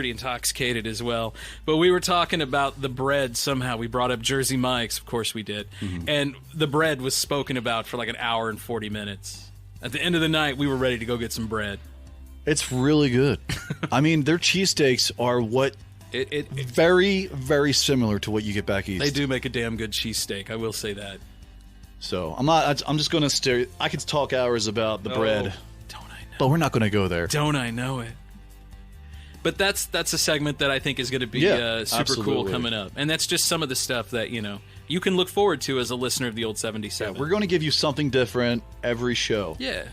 intoxicated as well. But we were talking about the bread somehow. We brought up Jersey Mike's, of course we did. Mm-hmm. And the bread was spoken about for like an hour and 40 minutes. At the end of the night, we were ready to go get some bread. It's really good. I mean, their cheesesteaks are very, very similar to what you get back east. They do make a damn good cheesesteak. I will say that. So I'm just going to stare. I could talk hours about the bread, Don't I know? but we're not going to go there. Don't I know it? But that's a segment that I think is going to be Yeah, super cool absolutely. coming up. And that's just some of the stuff that, you can look forward to as a listener of the old 77. We're going to give you something different every show. Yeah.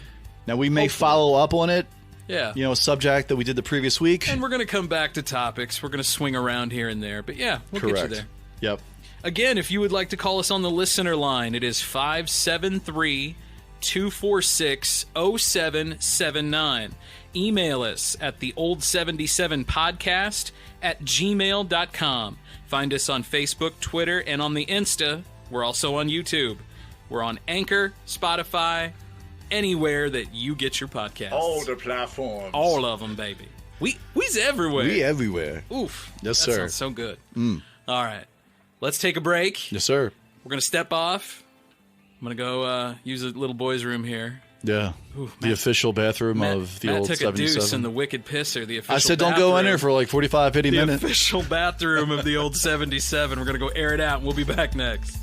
Now, we may Hopefully. follow up on it, Yeah. a subject that we did the previous week. And we're going to come back to topics. We're going to swing around here and there. But yeah, we'll get you Correct. there. Yep. Again, if you would like to call us on the listener line, it is 573-246-0779. Email us at theold77podcast@gmail.com. Find us on Facebook, Twitter, and on the Insta. We're also on YouTube. We're on Anchor, Spotify, anywhere that you get your podcasts. All the platforms. All of them, baby. We's everywhere. We everywhere. Oof. Yes, that sir. Sounds so good. All right. Let's take a break. Yes, sir. We're going to step off. I'm going to go use a little boy's room here. Yeah. Ooh, The official bathroom of the Matt old took 77. a deuce in the Wicked Pisser, the official I said don't go in there for like 45, 50 the minutes. official bathroom of the old 77. We're going to go air it out, and we'll be back next.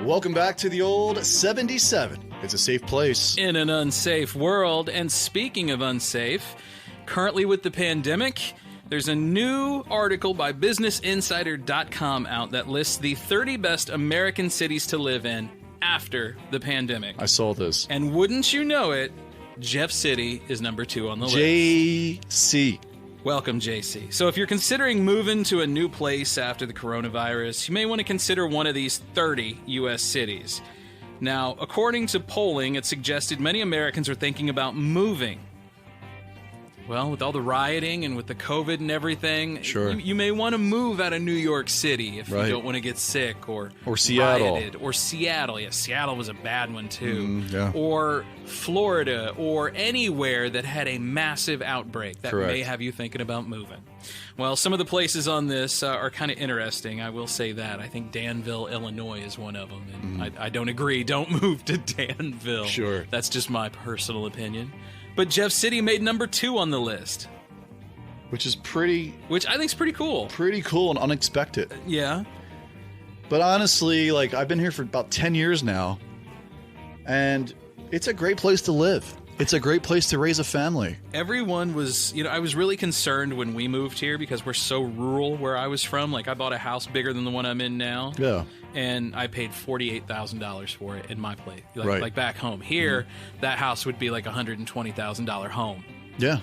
Welcome back to the old 77. It's a safe place. In an unsafe world, and speaking of unsafe, currently with the pandemic, there's a new article by BusinessInsider.com out that lists the 30 best American cities to live in after the pandemic. I saw this. And wouldn't you know it, Jeff City is number 2 on the list. JC. Welcome, JC. So if you're considering moving to a new place after the coronavirus, you may want to consider one of these 30 U.S. cities. Now, according to polling, it suggested many Americans are thinking about moving. Well, with all the rioting and with the COVID and everything, Sure. you may want to move out of New York City if Right. you don't want to get sick or Seattle. rioted. Or Seattle. Yeah, Seattle was a bad one too. yeah. Or Florida or anywhere that had a massive outbreak that Correct. may have you thinking about moving. Well, some of the places on this are kind of interesting. I will say that. I think Danville, Illinois is one of them. And I don't agree. Don't move to Danville. Sure. That's just my personal opinion. But Jeff City made number 2 on the list, Which is pretty which I think is pretty cool. cool and unexpected. Yeah. But honestly, like, I've been here for about 10 years now, and it's a great place to live. It's a great place to raise a family. Everyone was, I was really concerned when we moved here because we're so rural where I was from. Like, I bought a house bigger than the one I'm in now. Yeah. And I paid $48,000 for it in my place. Right. Like back home. Here, that house would be like a $120,000 home. Yeah.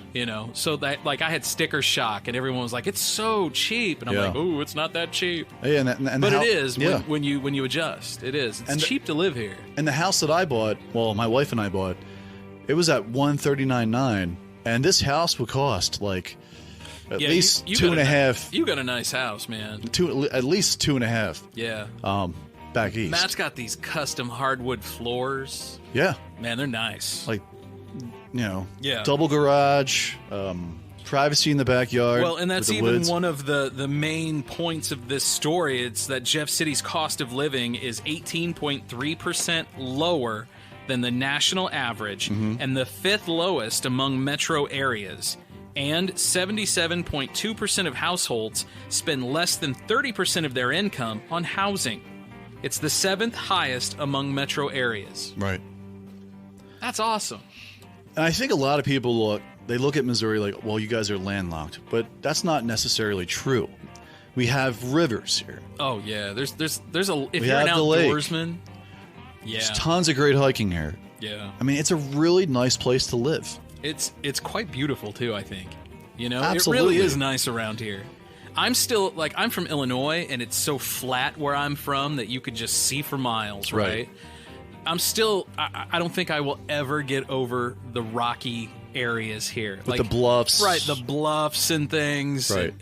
So that, like, I had sticker shock, and everyone was like, "It's so cheap," and I'm Yeah. like, "Ooh, it's not that cheap." Yeah, and But how- it is Yeah. when you adjust. It is. It's And the- cheap to live here. And the house that I bought, well, my wife and I bought, it was at $139,900, and this house would cost like at Yeah, least you two got and a half, You got a nice house, man. at least 2.5. Yeah. Back east. Matt's got these custom hardwood floors. Yeah, Man, they're nice. like Yeah. double garage, privacy in the backyard. Well, and that's with the even woods. one of the main points of this story. It's that Jeff City's cost of living is 18.3% lower than the national average and the 5th lowest among metro areas. And 77.2% of households spend less than 30% of their income on housing. It's the 7th highest among metro areas. Right. That's awesome. And I think a lot of people look at Missouri like, well, you guys are landlocked, but that's not necessarily true. We have rivers here. Oh yeah, there's a if We you're an have the lake. outdoorsman, yeah, There's tons of great hiking here. yeah. I mean, it's a really nice place to live. It's quite beautiful too, I think. It Absolutely. really is nice around here. I'm from Illinois, and it's so flat where I'm from that you could just see for miles, right? I don't think I will ever get over the rocky areas here. With the bluffs. Right, the bluffs and things. Right.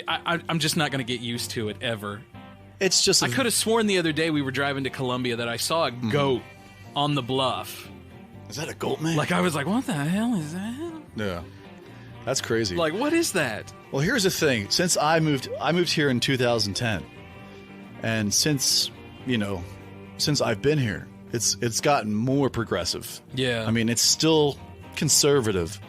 I'm just not going to get used to it ever. It's just I could have sworn the other day we were driving to Columbia that I saw a goat on the bluff. Is that a goat, man? Like, I was like, what the hell is that? Yeah. That's crazy. Like, what is that? Well, here's the thing. Since I moved here in 2010, and since I've been here, it's gotten more progressive. Yeah. I mean, it's still conservative,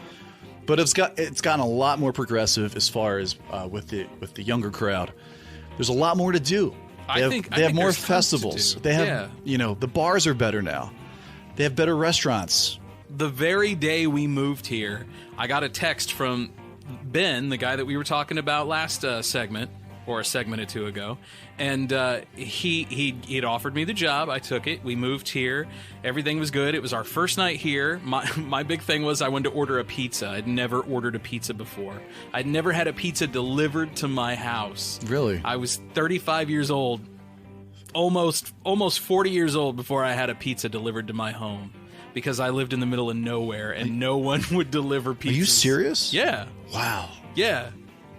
but it's gotten a lot more progressive as far as with the younger crowd. There's a lot more to do. I think they have more there's tons to festivals. do. They have the bars are better now. They have better restaurants. The very day we moved here, I got a text from Ben, the guy that we were talking about last segment, or a segment or two ago, and he'd offered me the job. I took it. We moved here. Everything was good. It was our first night here. My big thing was I wanted to order a pizza. I'd never ordered a pizza before. I'd never had a pizza delivered to my house. Really? I was 35 years old, almost 40 years old before I had a pizza delivered to my home, because I lived in the middle of nowhere and no one would deliver pizzas. Are you serious? Yeah. Wow. Yeah.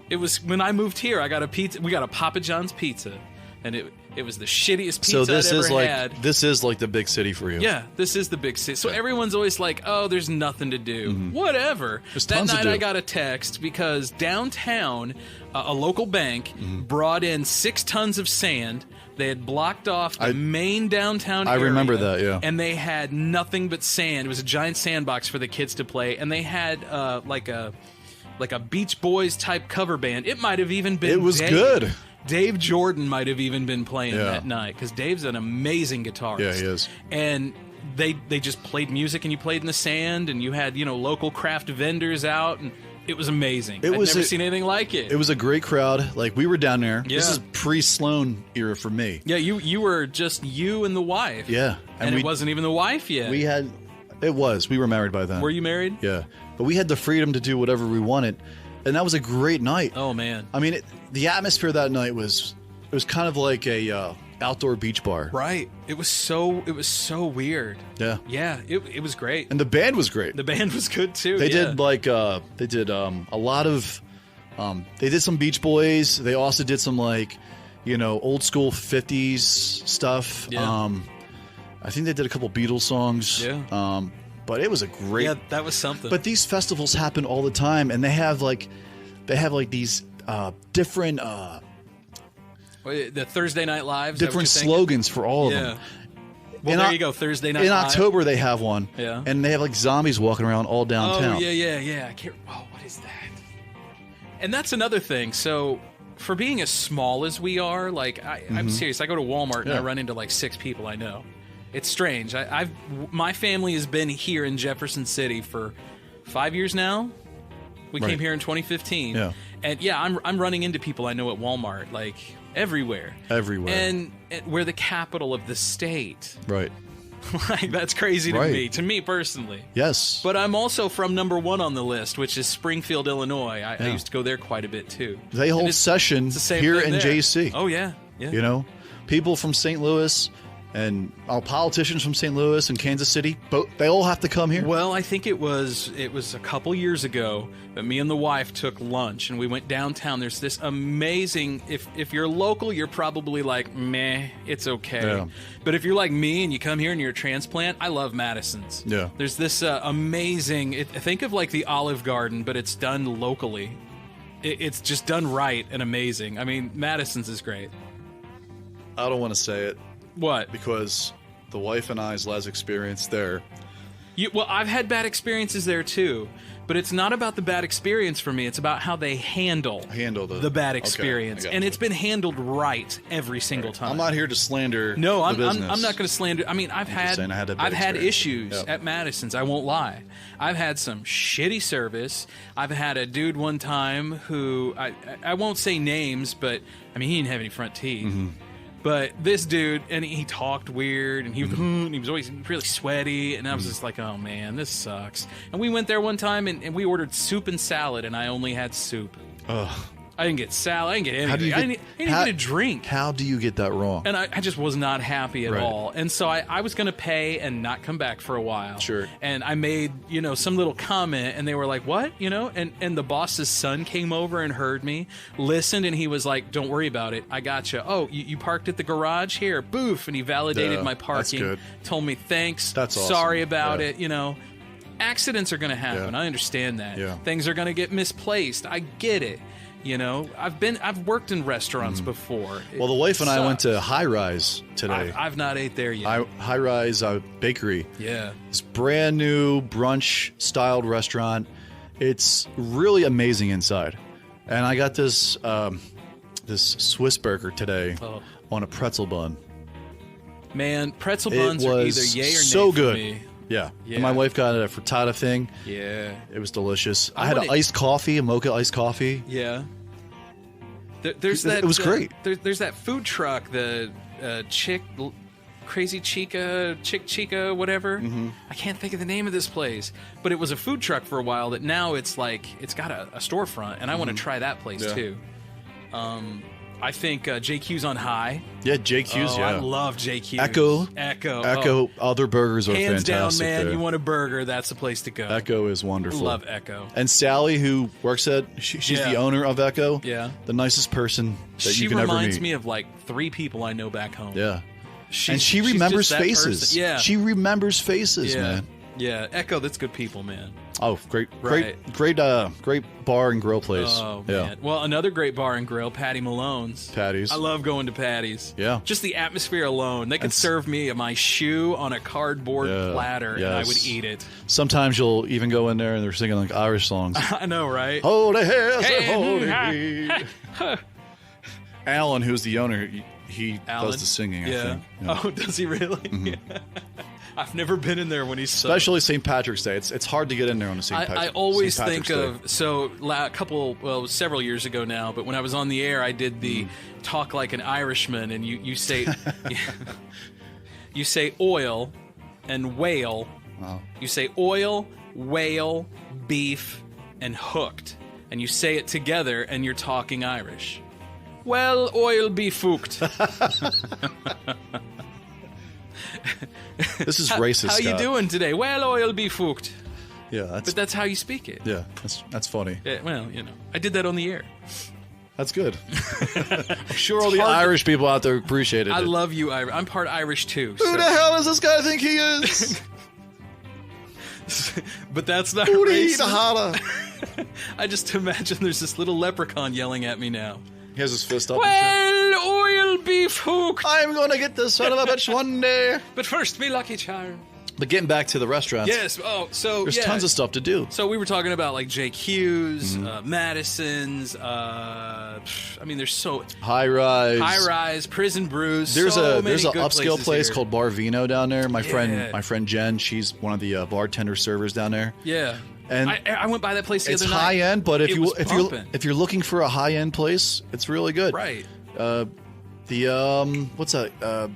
It was when I moved here, I got a pizza. We got a Papa John's pizza, and it was the shittiest pizza So this I'd is ever like had. this is like the big city for you. Yeah, this is the big city. So everyone's always like, "Oh, there's nothing to do." Whatever. There's That tons to night, do. I got a text because downtown, a local bank brought in 6 tons of sand. They had blocked off the main downtown area. I remember that, yeah. And they had nothing but sand. It was a giant sandbox for the kids to play, and they had like a Beach Boys type cover band. It might have even been It was Dave. good. Dave Jordan might have even been playing Yeah. that night, because Dave's an amazing guitarist. Yeah, he is. And they just played music, and you played in the sand, and you had local craft vendors out, and it was amazing. I'd never seen anything like it. It was a great crowd. Like, we were down there. This Yeah. is pre-Sloan era for me. Yeah, you were just you and the wife. Yeah. and we, it wasn't even the wife yet. We had... It was. We were married by then. Were you married? Yeah. But we had the freedom to do whatever we wanted. And that was a great night. Oh man. I mean, the atmosphere that night was... It was kind of like a outdoor beach bar. Right. It was so weird. Yeah. Yeah, it was great. And the band was great. The band was good too. They yeah. did like a lot of they did some Beach Boys. They also did some like old school 50s stuff. Yeah. I think they did a couple Beatles songs. Yeah. But it was a great. Yeah, that was something. But these festivals happen all the time, and they have like these different the Thursday Night Live. different slogans for all of them. Well, there you go. Thursday Night In Live. October they have one. Yeah. And they have like zombies walking around all downtown. Oh yeah. I can't. Oh, what is that? And that's another thing. So, for being as small as we are, like I'm serious. I go to Walmart and I Yeah. run into like 6 people I know. It's strange. My family has been here in Jefferson City for 5 years now. We Right. came here in 2015. Yeah. And yeah, I'm running into people I know at Walmart, like everywhere. Everywhere. And we're the capital of the state. Right. Like, that's crazy Right. to me personally. Yes. But I'm also from number 1 on the list, which is Springfield, Illinois. I Yeah. used to go there quite a bit too. They And hold it's session the same here thing in there. JC. Oh yeah. People from St. Louis and politicians from St. Louis and Kansas City, they all have to come here. Well, I think it was a couple years ago that me and the wife took lunch and we went downtown. There's this amazing. If you're local, you're probably like, meh, it's okay. Yeah. But if you're like me and you come here and you're a transplant, I love Madison's. Yeah. There's this amazing. Think of like the Olive Garden, but it's done locally. It's just done right and amazing. I mean, Madison's is great. I don't want to say it What? because the wife and I's last experience there. Well, I've had bad experiences there too, but it's not about the bad experience for me. It's about how they handle the bad experience, I got and you. it's been handled right every single time. I'm not here to slander. No, the I'm business. not going to slander. I mean, I've had saying I had a bad experience. issues Yeah. at Madison's. I won't lie. I've had some shitty service. I've had a dude one time who I won't say names, but I mean he didn't have any front teeth. Mm-hmm. But this dude, and he talked weird, and he was always really sweaty, and I was just like, oh man, this sucks. And we went there one time, and we ordered soup and salad, and I only had soup. Ugh. I didn't get salad. I didn't get anything. How do you I get, didn't even get a drink. How do you get that wrong? And I just was not happy at Right. all. And so I was going to pay and not come back for a while. Sure. And I made, some little comment, and they were like, what? And the boss's son came over and heard me, listened, and he was like, don't worry about it. I got you. Oh, you parked at the garage? Here, boof. And he validated Yeah, my that's parking. good. Told me, thanks. That's awesome. Sorry about Yeah. it, Accidents are going to happen. Yeah. I understand that. Yeah. Things are going to get misplaced. I get it. I've worked in restaurants before. Mm-hmm. Well, the wife and I went to High Rise today. I've not ate there yet. High Rise Bakery. Yeah. This brand new brunch styled restaurant. It's really amazing inside. And I got this Swiss burger today on a pretzel bun. Man, pretzel It buns are either was yay or nay so for good. me. Yeah. Yeah. And my wife got a frittata thing. Yeah. It was delicious. I I had an wanna- iced coffee, a mocha iced coffee. Yeah. There's that. It was great. There's that food truck, the Crazy Chica, whatever. Mm-hmm. I can't think of the name of this place, but it was a food truck for a while. That now it's like it's got a storefront, and I want to try that place Mm-hmm. Yeah. too. I think JQ's on High. Yeah, JQ's. Oh, Yeah, I love JQ's. Echo. Oh, Other burgers are hands down, fantastic. man. there. You want a burger? That's the place to go. Echo is wonderful. Love Echo. And Sally, who works at, she's Yeah. the owner of Echo. Yeah. The nicest person that She you can ever reminds meet. me of like 3 people I know back home. Yeah. She's- And she she's remembers just that faces. person. Yeah. She remembers faces, yeah. man. Yeah. Echo, that's good people, man. Oh, great Right. bar and grill place. Oh, yeah. man. Well, another great bar and grill, Patty Malone's. Patty's. I love going to Patty's. Yeah. Just the atmosphere alone. They could That's- serve me my shoe on a cardboard Yeah. platter, and I Yes. would eat it. Sometimes you'll even go in there and they're singing like Irish songs. I know, right? Holy hands, Hey, holy. Alan, who's the owner, he Alan? does the singing, Yeah. I think. Yeah. Oh, does he really? I've never been in there when he's sung. Especially St. Patrick's Day. It's hard to get in there on a St. Patrick's I always St. think Patrick's Day. of several years ago now, but when I was on the air, I did the talk like an Irishman, and you say you say oil and whale. Wow. You say oil, whale, beef, and hooked, and you say it together, and you're talking Irish. Well, oil be fooked. This is racist. How you Scott. doing today? Well, oil be fooked. Yeah, But that's how you speak it. yeah, that's funny. Yeah, well, I did that on the air. That's good. I'm sure all the hard to- Irish people out there appreciated it. I love you, Irish. I'm part Irish too. Who so- the hell does this guy think he is? But that's not Who the racist. holla? I just imagine there's this little leprechaun yelling at me now. He has his fist up. and shit. Well, oil beef hooked. I'm gonna get this son of a bitch one day. But first, me Lucky Charm. But getting back to the restaurants, Yes. Oh, so there's yeah. tons of stuff to do. So we were talking about like JQ's, Mm-hmm. Madison's. There's so High rise. High Rise, Prison Brews. There's so a many there's an good upscale places place here. called Bar Vino down there. My Yeah. friend Jen, she's one of the bartender servers down there. Yeah. And I went by that place the It's other night. high end, but It was bumping. if you're looking for a high end place, it's really good. Right. What's that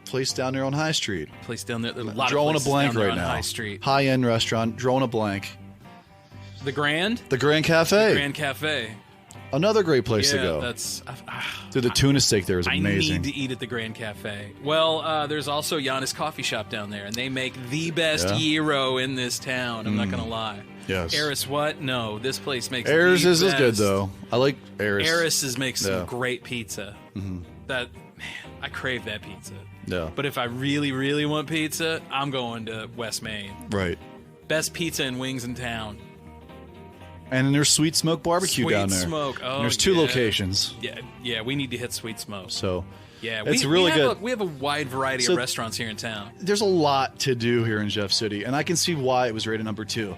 place down there on High Street? Place down there. A lot Drawing of a places blank down there right on now. High Street. High end restaurant, drawing a blank. The Grand. The Grand Cafe, Grand Cafe. another great place Yeah, to go. that's. Dude, the tuna steak there is I amazing. need to eat at the Grand Cafe. Well, there's also Giannis Coffee Shop down there, and they make the best Yeah? gyro in this town. I'm not gonna lie. Yes. Eris, what? No, this place makes Eris the is best. good though. I like Eris. Eris makes some Yeah. great pizza. That man, I crave that pizza. Yeah. But if I really, really want pizza, I'm going to West Main. Right. Best pizza and wings in town. And then there's Sweet Smoke Barbecue Sweet down there. Smoke. Oh, And there's 2 yeah. locations. Yeah, we need to hit Sweet Smoke. So Yeah, it's we really have good. we have a wide variety So- of restaurants here in town. There's a lot to do here in Jeff City, and I can see why it was rated number 2.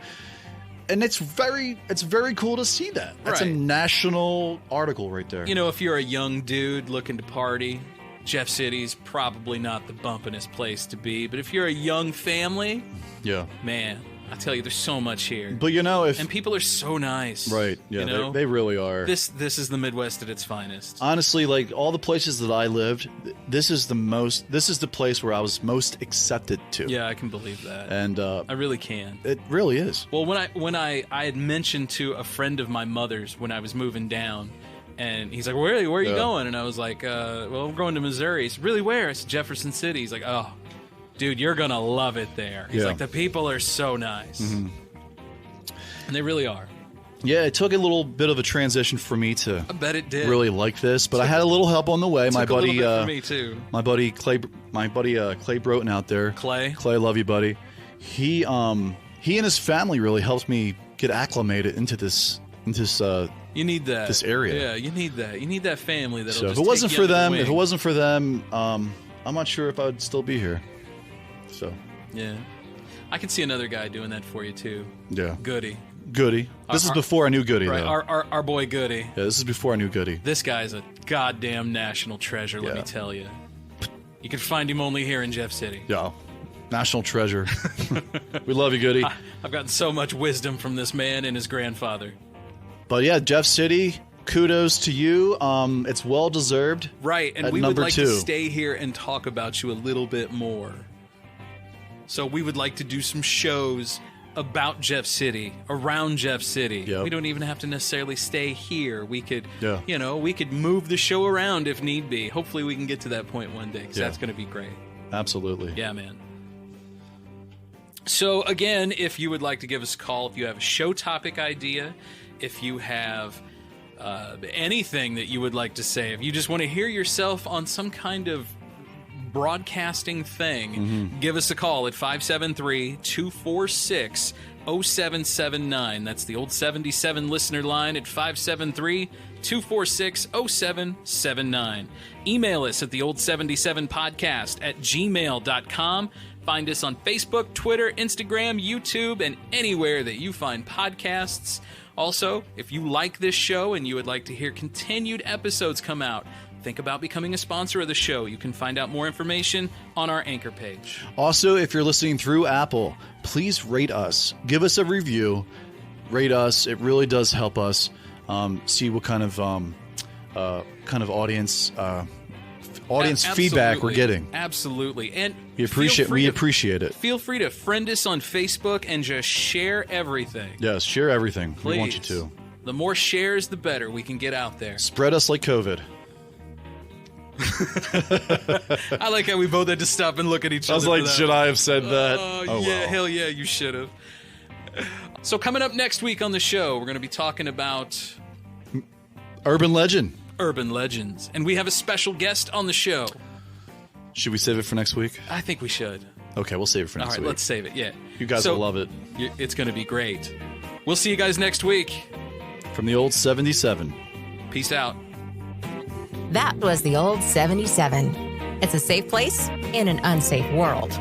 And it's very cool to see that. That's a Right. national article right there. You know, if you're a young dude looking to party, Jeff City's probably not the bumpinest place to be. But if you're a young family, Yeah. man, I tell you, there's so much here. But you know, if And people are so nice. right, yeah, you know? they really are. This is the Midwest at its finest. Honestly, like all the places that I lived, this is the place where I was most accepted to. Yeah, I can believe that. And I really can. it really is. Well, when I had mentioned to a friend of my mother's when I was moving down, and he's like, "Where are you Yeah. going?" And I was like, "Well, we're going to Missouri." He's really where? It's Jefferson City. He's like, "Oh, dude, you're gonna love it there." He's Yeah. like, "The people are so nice," and they really are. Yeah, it took a little bit of a transition for me to I bet it did. really like this, but I had a little help on the way. Took My a little buddy, bit for me too. my buddy Clay Broughton out there. Clay. Clay, love you, buddy. He and his family really helped me get acclimated into this You need that. this area. Yeah, you need that. You need that family that'll So just if it wasn't take for you under the them, if it wing. wasn't for them, I'm not sure if I'd still be here. So Yeah. I can see another guy doing that for you too. yeah, Goody. Goody. This is Our- before I knew Goody, Right. though. Our boy Goody. Yeah, this is before I knew Goody. This guy's a goddamn national treasure, let Yeah. me tell you. You can find him only here in Jeff City. Yeah, national treasure. We love you, Goody. I've gotten so much wisdom from this man and his grandfather. But yeah, Jeff City, kudos to you. It's well deserved. Right, and At we would number like to 2. stay here and talk about you a little bit more. So we would like to do some shows about Jeff City, around Jeff City. Yep. We don't even have to necessarily stay here. We could, Yeah. we could move the show around if need be. Hopefully we can get to that point one day, because Yeah. that's going to be great. Absolutely. Yeah, man. So, again, if you would like to give us a call, if you have a show topic idea, if you have anything that you would like to say, if you just want to hear yourself on some kind of broadcasting thing, give us a call at 573-246-0779. That's the old 77 listener line at 573-246-0779. Email us at the old 77 podcast at gmail.com. Find us on Facebook, Twitter, Instagram, YouTube, and anywhere that you find podcasts. Also, if you like this show and you would like to hear continued episodes come out, think about becoming a sponsor of the show. You can find out more information on our Anchor page. Also, if you're listening through Apple, please rate us. Give us a review. Rate us. It really does help us see what kind of audience feedback we're Absolutely. getting. Absolutely. And We appreciate it. Feel free to friend us on Facebook and just share everything. Yes, share everything. Please. We want you to. The more shares, the better we can get out there. Spread us like COVID. I like how we both had to stop and look at each other. I was like, for that. should I have said that? Yeah, well. hell yeah, you should have. So coming up next week on the show, we're going to be talking about Urban legend. urban legends, and we have a special guest on the show. Should we save it for next week? I think we should. Okay, we'll save it for All next right, week. let's save it. Yeah, You guys So, will love it. It's going to be great. We'll see you guys next week. From the old 77. Peace out. That was the old 77. It's a safe place in an unsafe world.